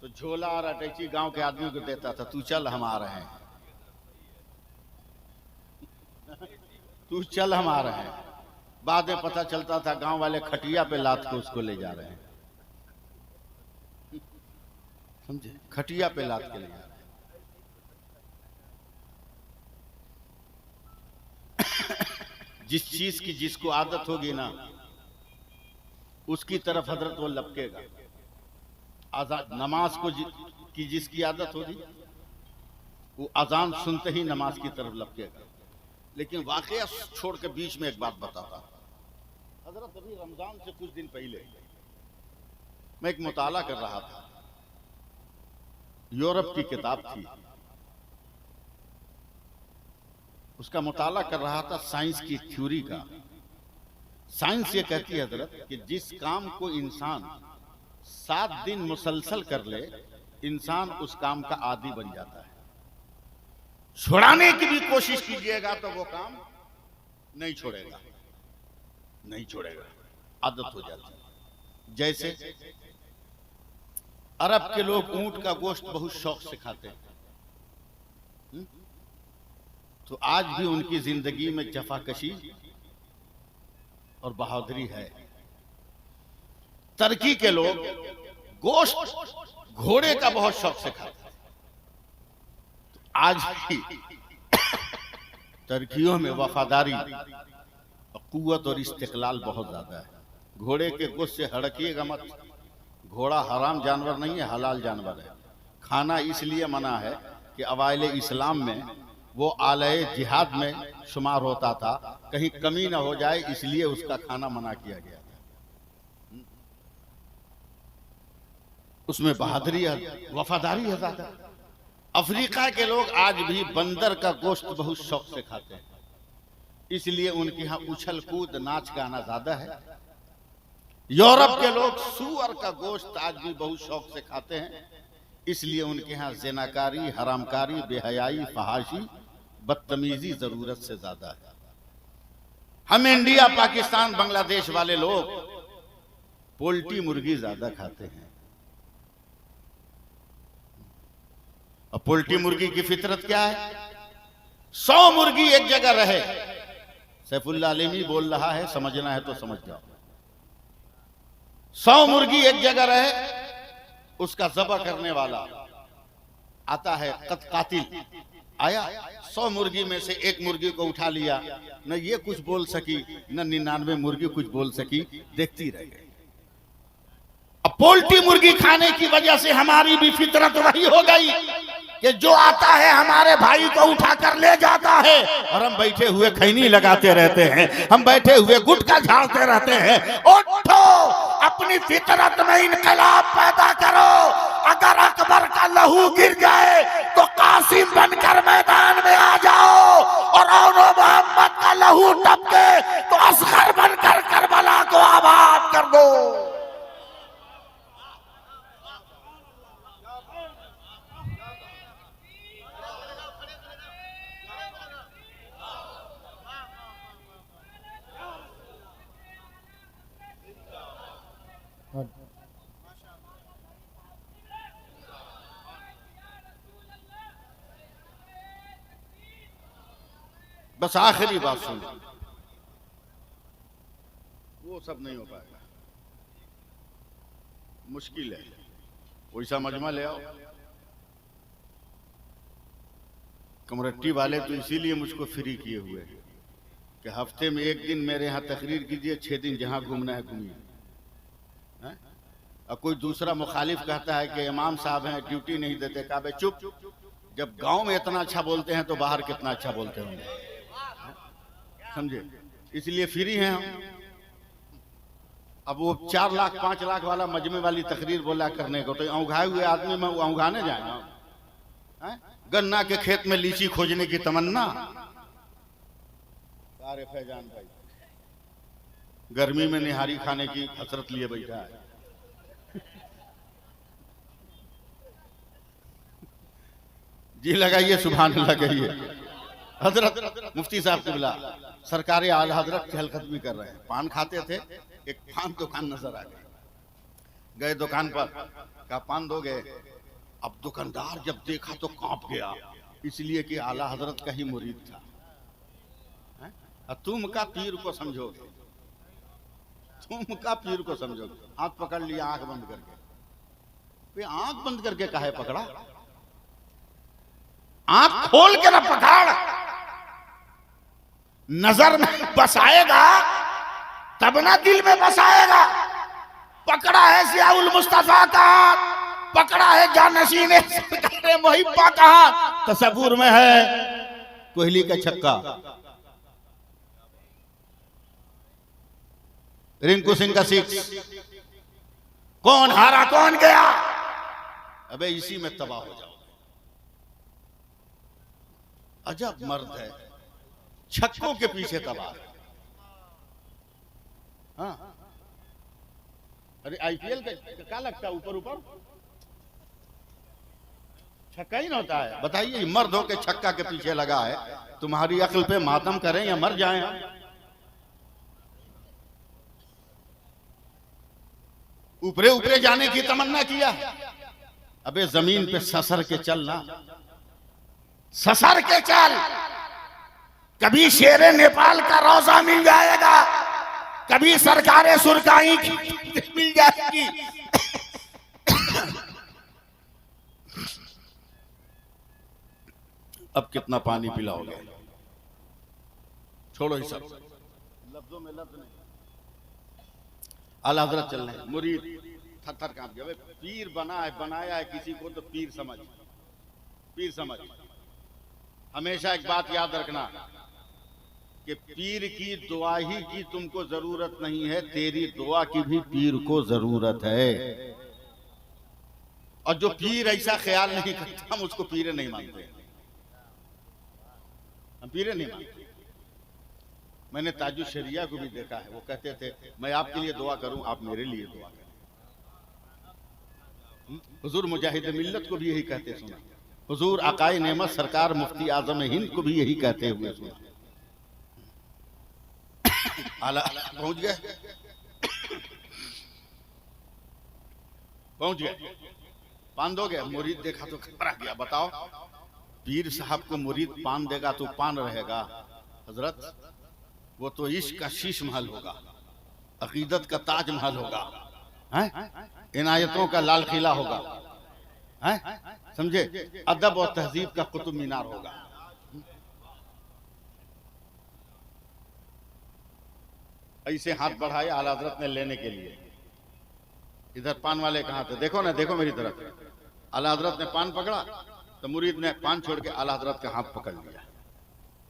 Speaker 1: तो झोला और अटैची गांव के आदमी को देता था, तू चल हम आ रहे हैं, तू चल हम आ रहे हैं। बाद में पता चलता था गांव वाले खटिया पे लाद के उसको ले जा रहे हैं। समझे? खटिया पे लाद के ले जा रहे हैं। जिस चीज की जिसको आदत होगी ना, उसकी तरफ हजरत वो लपकेगा। आजाद नमाज को की जिसकी आदत होगी, वो अजान सुनते ही नमाज की तरफ लपकेगा। लेकिन वाकया छोड़ के बीच में एक बात बताता हजरत, अभी रमजान से कुछ दिन पहले मैं एक मुताला कर रहा था, यूरोप की किताब थी, उसका मुताला कर रहा था साइंस की थ्योरी का। साइंस ये कहती है हजरत कि जिस काम को इंसान 7 दिन मुसलसल कर ले, इंसान उस काम का आदी बन जाता है। छुड़ाने की भी कोशिश कीजिएगा तो वो काम नहीं छोड़ेगा, नहीं छोड़ेगा, आदत हो जाती है। जैसे अरब के लोग ऊंट का गोश्त बहुत शौक से खाते हैं, तो आज भी उनकी जिंदगी में जफाकशी और बहादुरी है। तुर्की के लोग गोश्त घोड़े का बहुत शौक से खाते हैं, तो आज भी तुर्कियों में वफादारी, कुव्वत और इस्तिकलाल बहुत ज्यादा है। घोड़े के गोश्त से हड़किएगा मत, घोड़ा हराम जानवर नहीं है, हलाल जानवर है। खाना इसलिए मना है कि अवाइल इस्लाम में वो आले जिहाद में शुमार होता था, कहीं कमी ना हो जाए इसलिए उसका खाना मना किया गया था। उसमें बहादुरी है, वफादारी है ज्यादा। अफ्रीका के लोग आज भी बंदर का गोश्त बहुत शौक से खाते हैं, इसलिए उनके यहाँ उछल कूद नाच गाना ज्यादा है। यूरोप के लोग सूअर का गोश्त आज भी बहुत शौक से खाते हैं, इसलिए उनके यहाँ ज़िनाकारी, हरामकारी, बेहयाई, फहाशी, बदतमीजी जरूरत से ज्यादा है। हम इंडिया, पाकिस्तान, बांग्लादेश वाले लोग पोल्ट्री मुर्गी ज्यादा खाते हैं। और पोल्ट्री मुर्गी की फितरत क्या है? 100 मुर्गी एक जगह रहे। सैफुल्लाह आलिमी बोल रहा है, समझना है तो समझ जाओ। 100 मुर्गी एक जगह रहे, उसका ज़बह करने वाला आता है, कातिल आया, 100 मुर्गी में से एक मुर्गी को उठा लिया, न ये कुछ बोल सकी न 99 मुर्गी कुछ बोल सकी, देखती रह गई। अब पोल्ट्री मुर्गी खाने की वजह से हमारी भी फितरत वही हो गई। कि जो आता है हमारे भाई को उठाकर ले जाता है, और हम बैठे हुए खैनी लगाते रहते हैं, हम बैठे हुए गुटखा झाड़ते रहते हैं। उठो, अपनी फितरत में इनकलाब पैदा करो। अगर अकबर का लहू गिर जाए तो कासिम बनकर मैदान में आ जाओ, और मोहम्मद का लहू टपके तो असगर बनकर करबला को आबाद कर दो। बस आखिरी बात सुन, वो सब नहीं हो पाएगा, मुश्किल है। वैसा मजमा ले आओ। कमरट्टी वाले तो इसीलिए मुझको फ्री किए हुए हैं कि हफ्ते में एक दिन मेरे यहाँ तकरीर कीजिए, 6 दिन जहाँ घूमना है घूमिए। और कोई दूसरा मुखालिफ कहता है कि इमाम साहब हैं, ड्यूटी नहीं देते। काबे चुप, जब गांव में इतना अच्छा बोलते हैं तो बाहर कितना अच्छा बोलते होंगे, समझे? इसलिए फ्री हैं हम। अब वो 4 लाख 5 लाख वाला मजमे वाली तकरीर बोला करने को, तो औंघाए हुए आदमी में वो औंघाने जाए। गन्ना के खेत में लीची खोजने की तमन्ना। सारे फैजान भाई गर्मी में निहारी खाने की हसरत लिए बैठा है। जी लगाइए, सुभान अल्लाह कहिए। हजरत मुफ्ती साहब किबला सरकारी आला हजरत चहलकदमी कर रहे हैं। पान खाते थे, एक पान दुकान नजर आ गई। गए दुकान पर, कहा पान दोगे? अब दुकानदार जब देखा तो कांप गया, इसलिए कि आला हजरत का ही मुरीद था। तुम का पीर को समझोगे, तुम का पीर को समझोगे। हाथ पकड़ लिया, आंख बंद करके। आंख बंद करके काहे पकड़ा? आंख खोल के ना पकड़। नजर में बसाएगा तब ना दिल में बसाएगा। पकड़ा है सियाउल मुस्तफा का हाथ, पकड़ा है जानशीने सरकारे मुहिब्बा का हाथ। तसव्वुर में है कोहली का छक्का, रिंकू सिंह का 6। कौन हारा कौन गया? अबे इसी में तबाह हो जाओ। अजब मर्द है, छक्कों के पीछे तबाह। हाँ, अरे आईपीएल का क्या लगता है? ऊपर ऊपर छक्का ही ना होता है। बताइए, मर्द हो के छक्का के पीछे लगा है। तुम्हारी अक्ल पे मातम करें या मर जाएं हम? ऊपरे ऊपरे जाने की तमन्ना किया। अबे जमीन पे ससर के चलना, ससर के चल। कभी शेरे नेपाल का रोजा मिल जाएगा, कभी सरकारें सुरकाई मिल जाएगी। अब कितना पानी पिलाओगे? छोड़ो ही सब, लफ्जों में लफ्ज नहीं। आला हज़रत चल रहे हैं, मुरीद थर-थर कांप गया। पीर बनाया है किसी को तो पीर समझ, पीर समझ। हमेशा एक बात याद रखना कि पीर की दुआ ही की तुमको जरूरत नहीं है, तेरी दुआ की भी पीर को जरूरत है। और जो पीर ऐसा ख्याल नहीं करता, हम उसको पीर नहीं मानते, हम पीर नहीं मानते। मैंने ताजुल शरिया को भी देखा है, वो कहते थे मैं आपके लिए दुआ करूं, आप मेरे लिए दुआ करें। हुजूर मुजाहिद मिल्लत को भी यही कहते सुना। हुजूर आकाए नेमत सरकार मुफ्ती आजम हिंद को भी यही कहते हुए सुना। आला पहुंच गए, पहुंच गए। पान दोगे? मुरीद देखा तो घबरा गया। बताओ, पीर साहब को मुरीद पान देगा तो पान रहेगा? हजरत, वो तो इश्क का शीश महल होगा, अकीदत का ताज महल होगा, इनायतों का लाल किला होगा, समझे? अदब और तहजीब का कुतुब मीनार होगा। ऐसे हाथ बढ़ाए आला हज़रत ने लेने के लिए। इधर पान वाले कहाँ थे? देखो ना, देखो मेरी तरफ। आला हज़रत ने पान पकड़ा, तो मुरीद ने पान छोड़ के आला हजरत का हाथ पकड़ लिया।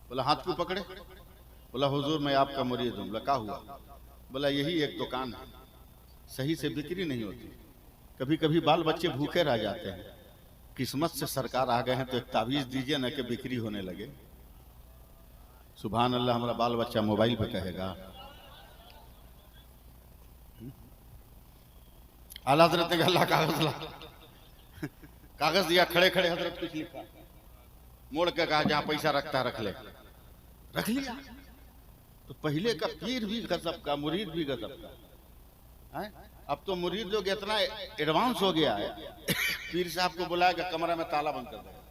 Speaker 1: बोला हाथ क्यों पकड़े? बोला हुजूर मैं आपका मुरीद हूँ। बोला क्या हुआ? बोला यही एक दुकान है, सही से बिक्री नहीं होती, कभी कभी बाल बच्चे भूखे रह जाते हैं, किस्मत से सरकार आ गए हैं तो एक तावीज दीजिए ना कि बिक्री होने लगे। सुभान अल्लाह, हमारा बाल बच्चा मोबाइल पे कहेगा। आला हजरत ने कहा कागज ला, कागज दिया, खड़े खड़े हजरत कुछ लिखा, मोड़ के कहा जहां पैसा रखता रख ले, रख लिया। तो पहले का पीर भी गजब का, मुरीद भी गजब का है। अब तो मुरीद लोग इतना एडवांस हो गया है, पीर साहब को बुलाएगा कमरा में ताला बंद कर देगा,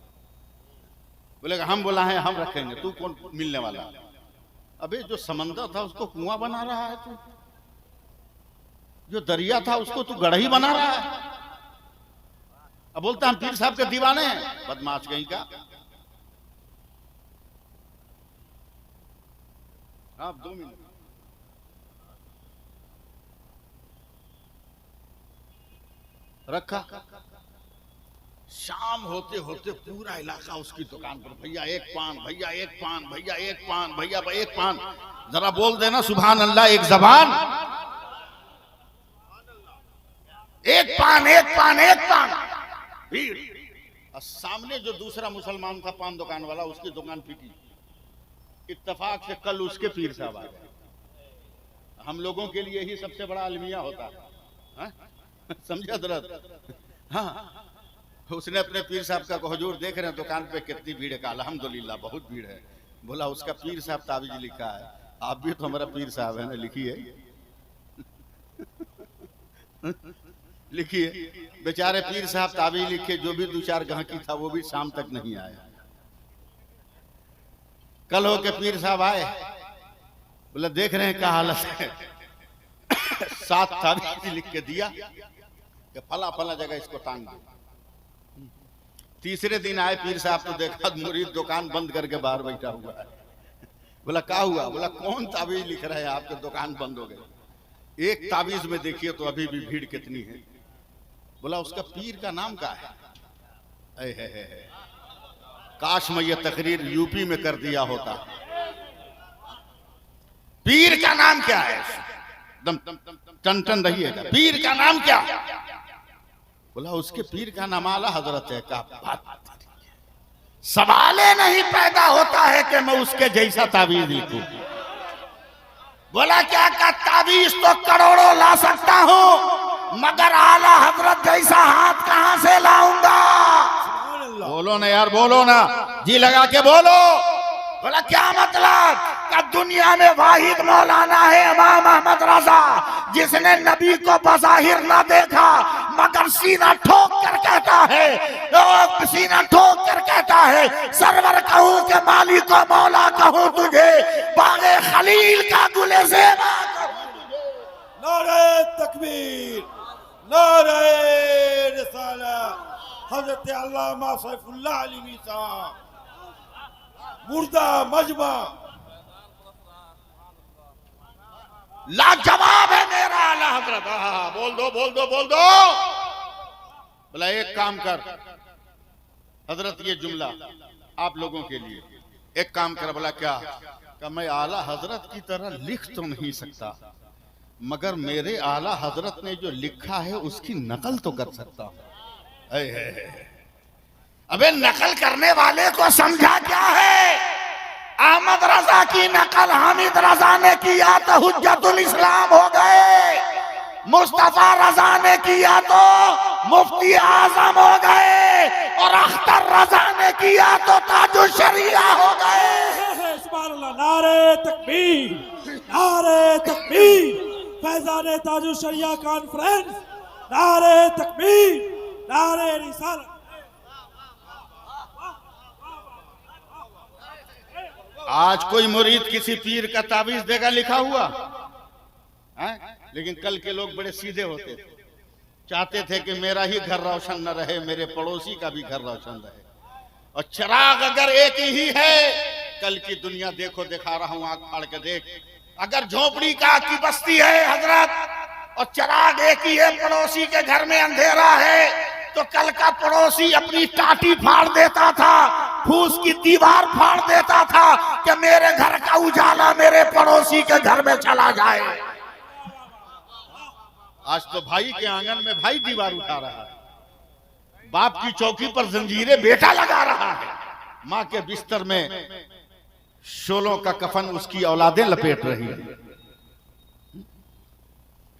Speaker 1: बोलेगा हम बुला है हम रखेंगे, तू कौन मिलने वाला? अबे जो समंदर था उसको कुआं बना रहा है तू, जो दरिया था उसको तू गढ़ही बना रहा है। अब बोलता हम पीर साहब के दीवाने हैं, बदमाश कहीं का। आप 2 मिनट रखा। शाम होते होते पूरा इलाका उसकी दुकान पर, भैया एक पान, भैया एक पान, भैया एक पान, भैया एक पान। जरा बोल देना सुभान अल्लाह एक जबान। एक पान, एक पान, एक पान, भीड़। और सामने जो दूसरा मुसलमान था पान दुकान वाला, उसकी दुकान फीकी। इत्तेफाक से कल उसके पीर साहब आ गए। हम लोगों के लिए ही सबसे बड़ा अलमिया होता है, समझे हजरत? हाँ, उसने अपने पीर साहब का कहा हुजूर देख रहे हैं दुकान पे कितनी भीड़ है? अल्हम्दुलिल्लाह बहुत भीड़ है। बोला उसका पीर साहब ताबीज लिखा है, आप भी तो हमारा पीर साहब है ना, लिखिए लिखिए। बेचारे पीर साहब ताबीज लिखे, जो भी 2-4 गाहकी था वो भी शाम तक नहीं आया। कल हो के पीर साहब आए, बोला देख रहे हैं क्या हालत है, 7 ताबीज लिख के दिया कि फला फला जगह इसको टांग दो। तीसरे दिन आए पीर साहब तो देखा मुरीद दुकान बंद करके बाहर बैठा हुआ है। बोला क्या हुआ? बोला कौन ताबीज लिख रहे हैं, आपके दुकान बंद हो गई। एक ताबीज में देखिए तो अभी भी भीड़ कितनी है। बोला उसका पीर का नाम क्या है? काश मैं ये तकरीर यूपी में कर दिया होता। पीर का नाम क्या है? दम टन टन रहिएगा, पीर का नाम क्या? बोला उसके पीर का नाम आला हजरत है। का बात, सवाल नहीं पैदा होता है कि मैं उसके जैसा ताबीज लिखूं। बोला क्या का ताबीज तो करोड़ों ला सकता हूं, मगर आला हजरत जैसा हाथ कहां से लाऊंगा? बोलो ना यार, बोलो ना, जी लगा के बोलो। बोला क्या मतलब? का दुनिया में वाहिद मौलाना है इमाम अहमद रजा, जिसने नबी को बज़ाहिर ना देखा मगर सीना ठोक कर कहता है, सीना ठोक कर कहता है सरवर कहूं के मालिक को मौला कहूं तुझे, बागे खलील का गुले ज़ेबा।
Speaker 2: नारे तकबीर, नारे रिसालत, हजरत अल्लामा सैफुल्लाह अलवी साहब, मुर्दा मजमा।
Speaker 1: लाजवाब है मेरा आला हजरत। बोल दो बोल दो बोल दो। बोला एक काम कर हजरत, ये जुमला आप लोगों के लिए, एक काम कर। बोला क्या? कि मैं आला हजरत की तरह लिख तो नहीं सकता, मगर मेरे आला हजरत ने जो लिखा है उसकी नकल तो कर सकता हूं। अबे नकल करने वाले को समझा क्या है? अहमद रजा की नकल हामिद रजा ने किया तो हुज्जतुल इस्लाम हो गए, मुस्तफा रजा ने किया तो मुफ्ती आजम हो गए, और अख्तर रजा ने किया तो ताजुल शरिया हो गए।
Speaker 2: सुभान अल्लाह, नारे तकबीर, नारे तकबीर, फैजाने ताजुल शरिया कॉन्फ्रेंस, नारे तकबीर, नारे रिसालत।
Speaker 1: आज कोई मुरीद किसी पीर का ताबीज देगा लिखा हुआ है? लेकिन कल के लोग बड़े सीधे होते थे, चाहते थे कि मेरा ही घर रोशन न रहे, मेरे पड़ोसी का भी घर रोशन रहे। और चिराग अगर एक ही है, कल की दुनिया देखो, दिखा रहा हूं आंख फाड़ के देख, अगर झोपड़ी का की बस्ती है हजरत, और चिराग एक ही है, पड़ोसी के घर में अंधेरा है, तो कल का पड़ोसी अपनी टाटी फाड़ देता था, फूस की दीवार फाड़ देता था कि मेरे घर का उजाला मेरे पड़ोसी के घर में चला जाए। आज तो भाई के आंगन में भाई दीवार उठा रहा है, बाप की चौकी पर जंजीरें बेटा लगा रहा है, माँ के बिस्तर में शोलों का कफन उसकी औलादें लपेट रही है।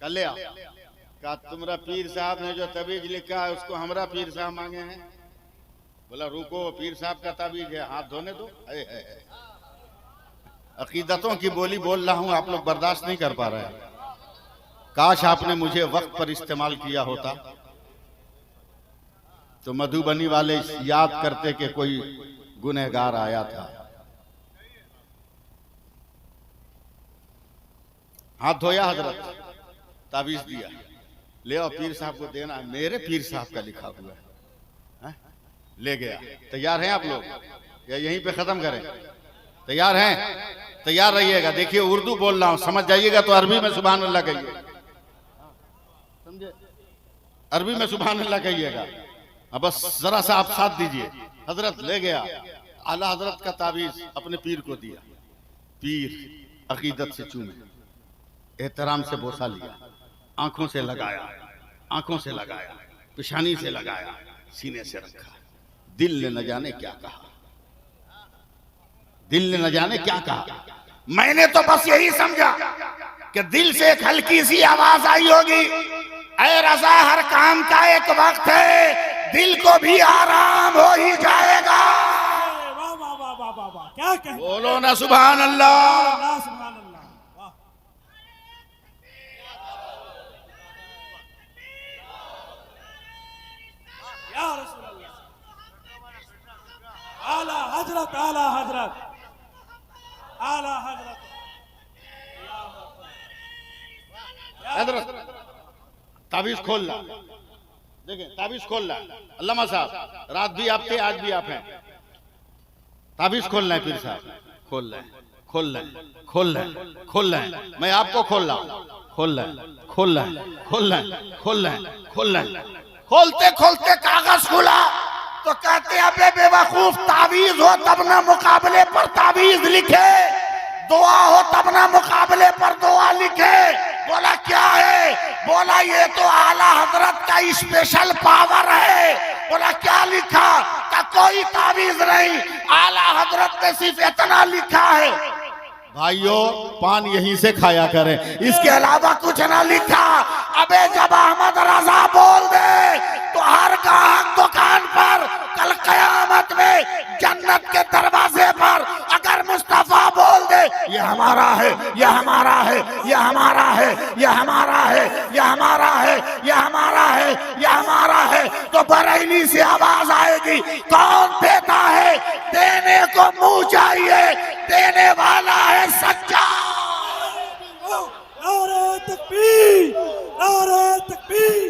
Speaker 1: कल्या का तुम्हारा पीर साहब ने जो तबीज लिखा है उसको हमरा पीर साहब मांगे हैं। बोला रुको, पीर साहब का तबीज है, हाथ धोने दो। अकीदतों की बोली बोल रहा हूं, आप लोग बर्दाश्त नहीं कर पा रहे हैं। काश आपने मुझे वक्त पर इस्तेमाल किया होता तो मधुबनी वाले याद करते कि कोई गुनहगार आया था। हाथ धोया हजरत, ताबीज दिया, ले आओ पीर साहब को देना, मेरे पीर साहब का लिखा हुआ है। ले गया। तैयार हैं आप लोग या यहीं पे खत्म करें? तैयार हैं? तैयार रहिएगा। देखिए उर्दू बोल रहा हूं, समझ जाइएगा तो अरबी में सुभान अल्लाह कहिए, समझे? अरबी में सुभान अल्लाह कहिएगा। अब बस जरा सा आप साथ दीजिए। हजरत ले गया, आला हजरत का ताबीज अपने पीर को दिया। पीर अकीदत से चूमे, एहतराम से बोसा लिया, आंखों से लगाया, आंखों से लगाया, पेशानी से लगाया, सीने से रखा। दिल ने न जाने क्या कहा, दिल ने न जाने क्या कहा। मैंने तो बस यही समझा कि दिल से एक हल्की सी आवाज आई होगी, ऐ रज़ा हर काम का एक वक्त है, दिल को भी आराम हो ही जाएगा।
Speaker 2: वाह वाह वाह वाह वाह वाह, क्या कहते
Speaker 1: बोलो ना सुभान अल्लाह।
Speaker 2: सुभान अल्लाह, वाह। या रसूल अल्लाह, आला हजरत, आला हजरत, आला हजरत।
Speaker 1: हजरत ताबीज खोल ला, देखें ताबीज खोल ला। अल्लामा साहब रात भी आप थे, आज भी आप हैं। ताबीज खोल रहे पीर साहब, खोल रहे, खोल रहे, खोल रहे, खोल रहे। मैं आपको खोल रहा हूं, खोल रहे, खोल रहे, खोल रहे, खोल रहे, खोल रहे। खोलते खोलते कागज खुला तो कहते अबे बेवकूफ, ताबीज हो तब ना मुकाबले पर ताबीज लिखे, दुआ हो तब ना मुकाबले पर दुआ लिखे। बोला क्या है? बोला ये तो आला हजरत का स्पेशल पावर है। बोला क्या लिखा? का कोई ताबीज नहीं, आला हजरत ने सिर्फ इतना लिखा है, भाइयों पान यहीं से खाया करें, इसके अलावा कुछ ना लिखा। अबे जब अहमद रजा बोल दे तो हर ग्राहक दुकान पर कल कयामत में जन्नत के दरवाजे पर अगर मुस्तफा बोल दे ये हमारा है, ये हमारा है, ये हमारा है, ये हमारा है, ये हमारा है, ये हमारा है, ये हमारा है, तो बरेली से आवाज आएगी, कौन देता है? देने को मुंह चाहिए, देने वाला है सच्चा।
Speaker 2: नारे तकबीर, नारे तकबीर,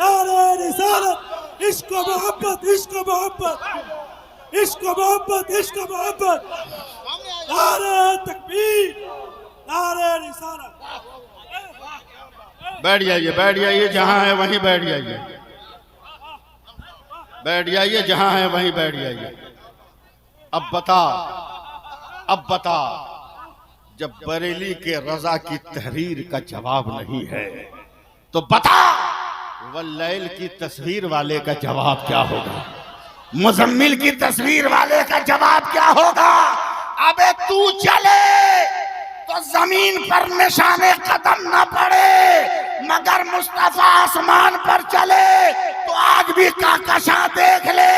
Speaker 2: नारे रिसालत, इश्क व मोहब्बत, इश्क व मोहब्बत, इश्क व मोहब्बत, इश्क व मोहब्बत। नारे तकबीर, नारे रिसालत।
Speaker 1: बैठ जाइए, बैठ जाइए, जहां है वहीं बैठ जाइए, बैठ जाइए, जहां है वहीं बैठ जाइए। अब बता, अब बता, जब बरेली के रजा की तहरीर का जवाब नहीं है तो बता वल्लैल की तस्वीर वाले का जवाब क्या होगा, मुजम्मिल की तस्वीर वाले का जवाब क्या होगा। अबे तू चले तो जमीन पर निशाने कदम न पड़े, मगर मुस्तफा आसमान पर चले तो आज भी काकशा देख ले,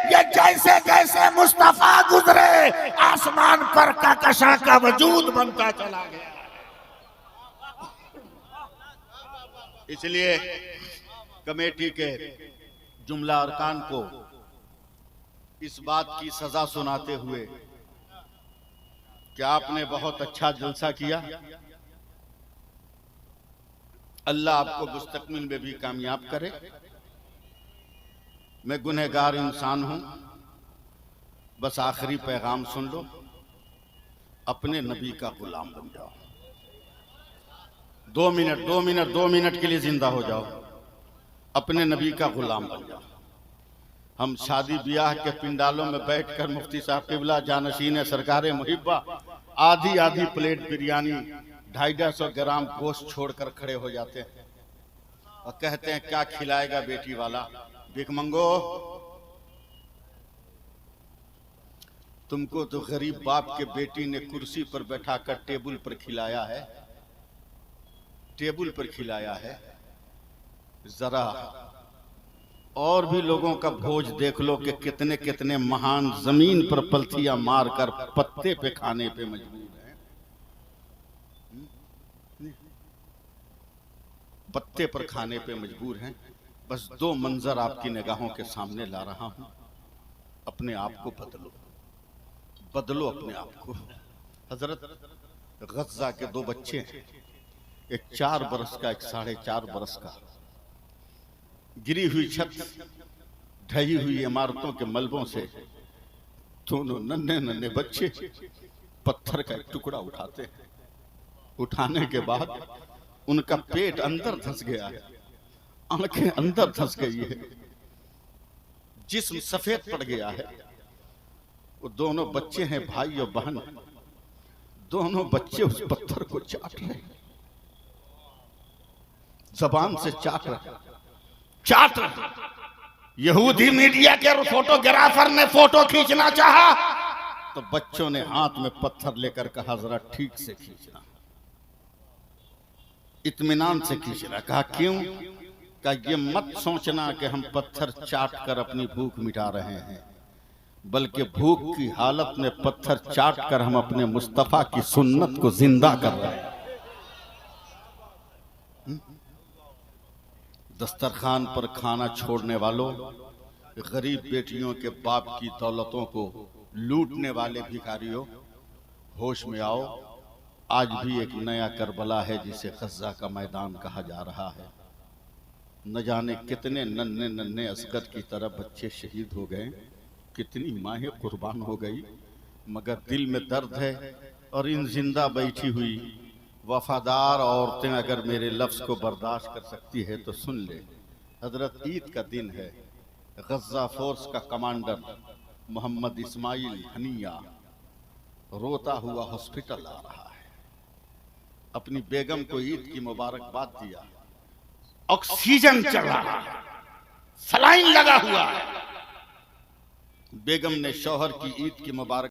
Speaker 1: ये जैसे जैसे मुस्तफा गुजरे आसमान पर काकशा का वजूद बनता चला गया। इसलिए कमेटी के जुमला अरकान को इस बात की सजा सुनाते हुए कि आपने बहुत अच्छा जलसा किया, अल्लाह आपको मुस्तकबिल में भी कामयाब करे। मैं गुनहगार इंसान हूं, बस आखिरी पैगाम सुन लो, अपने नबी का गुलाम बन जाओ। 2 मिनट के लिए जिंदा हो जाओ, अपने नबी का गुलाम बन जाओ। हम शादी ब्याह के पिंडालों में बैठकर मुफ्ती साहब किबला जानशीन सरकारे मुहिब्बा आधी आधी प्लेट बिरयानी 250 ग्राम गोश्त छोड़कर खड़े हो जाते हैं और कहते हैं क्या खिलाएगा बेटी वाला। भिखमंगो, तुमको तो गरीब बाप के बेटी ने कुर्सी पर बैठाकर टेबल पर खिलाया है, टेबल पर खिलाया है। जरा और भी लोगों का भोज देख लो कि कितने कितने महान जमीन पर पलथियां मारकर पत्ते पे खाने पे मजबूर हैं, पत्ते पर खाने पे मजबूर हैं। बस दो मंजर आपकी निगाहों के सामने ला रहा हूं, अपने आप को बदलो, बदलो अपने आप को। हजरत गज्जा के दो बच्चे हैं, एक 4 बरस का, एक 4.5 बरस का। गिरी हुई छत, ढही हुई इमारतों के मलबों से दोनों नन्हे नन्हे बच्चे पत्थर का एक टुकड़ा उठाते हैं। उठाने के बाद उनका पेट अंदर धंस गया है, आंखें अंदर धंस गई है, जिस्म सफेद पड़ गया है। वो दोनों बच्चे हैं भाई और बहन, दोनों बच्चे उस पत्थर को चाट रहे हैं, जबान से चाट रहे, चाट रहे। यहूदी मीडिया के फोटोग्राफर ने फोटो खींचना चाहा तो बच्चों ने हाथ में पत्थर लेकर कहा जरा ठीक से खींचना, इत्मीनान से खींचना। कहा क्यों? कहा ये मत सोचना कि हम पत्थर चाट कर अपनी भूख मिटा रहे हैं, बल्कि भूख की हालत में पत्थर चाट कर हम अपने मुस्तफा की सुन्नत को जिंदा कर रहे हैं। दस्तरखान पर खाना छोड़ने वालों, गरीब बेटियों के बाप की दौलतों को लूटने वाले भिखारियों, होश में आओ। आज भी एक नया करबला है जिसे गज्जा का मैदान कहा जा रहा है। न जाने कितने नन्हे नन्हे असगद की तरह बच्चे शहीद हो गए, कितनी माहें कुर्बान हो गई, मगर दिल में दर्द है। और इन जिंदा बैठी हुई वफादार औरतें अगर मेरे लफ्ज को बर्दाश्त कर सकती है तो सुन ले। हजरत ईद का दिन है, गज्जा फोर्स का कमांडर मोहम्मद इस्माइल हनिया रोता हुआ हॉस्पिटल आ रहा है। अपनी बेगम को ईद की मुबारकबाद दिया, ऑक्सीजन चल रहा है, सलाइन लगा हुआ है। बेगम ने शौहर की ईद की मुबारक